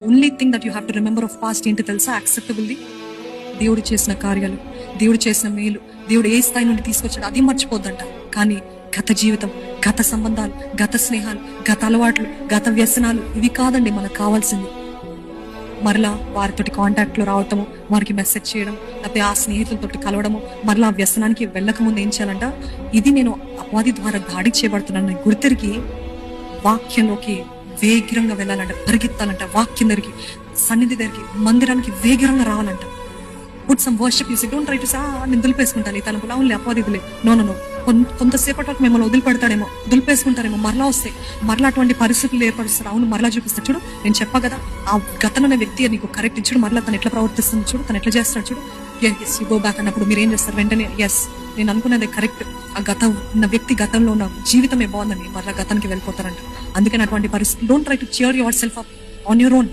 Only thing that you have to remember of past ఏంటి తెలుసా? యాక్సెప్టబుల్ది దేవుడు చేసిన కార్యాలు, దేవుడు చేసిన మేలు, దేవుడు ఏ స్థాయి నుండి తీసుకొచ్చాడు అది మర్చిపోద్దంట. కానీ గత జీవితం, గత సంబంధాలు, గత స్నేహాలు, గత అలవాట్లు, గత వ్యసనాలు ఇవి కాదండి మనకు కావాల్సింది. మరలా వారితోటి కాంటాక్ట్లో రావటము, వారికి మెసేజ్ చేయడం, లేకపోతే ఆ స్నేహితులతోటి కలవడము, మరలా ఆ వ్యసనానికి వెళ్ళక ముందు ఏం చేయాలంట? ఇది నేను అపవాది ద్వారా దాడి చేయబడుతున్నాను గుర్తెరిగి వాక్యంలోకి వేగిరంగా వెళ్ళాలంట, పరిగెత్తాలంట, వాక్యం దగ్గరికి, సన్నిధి దగ్గరికి, మందిరానికి వేగిరంగా రావాలంట. Put some worship music. Don't try to say నేను దులిపేసుకుంటాను ఈ తలంపులు, అవునులే అపవాదిదులే, నో. కొంతసేపటి వరకు మిమ్మల్ని వదిలిపెడతాడేమో, దులిపేసుకుంటారేమో, మరలా వస్తాయి, మరలా అటువంటి పరిస్థితులు ఏర్పరుస్తారు. అవును, మరలా చూపిస్తాడు. చూడు, నేను చెప్పా కదా, ఆ గతననే వ్యక్తి నీకు కరెక్ట్ ఇచ్చాడు, మరలా తను ఎట్లా ప్రవర్తిస్తుంది చూడు, తను ఎట్లా చేస్తాడు చూడు. ఎస్ యూ గో బ్యాక్ అన్నప్పుడు మీరు ఏం చేస్తారు? వెంటనే ఎస్ నేను అనుకున్నది కరెక్ట్, ఆ గతం ఉన్న వ్యక్తి గతంలో ఉన్న జీవితమే బాగుందని మరలా గతానికి వెళ్ళిపోతారంట. అందుకని అటువంటి పరిస్థితులు don't try to cheer your self up on your own.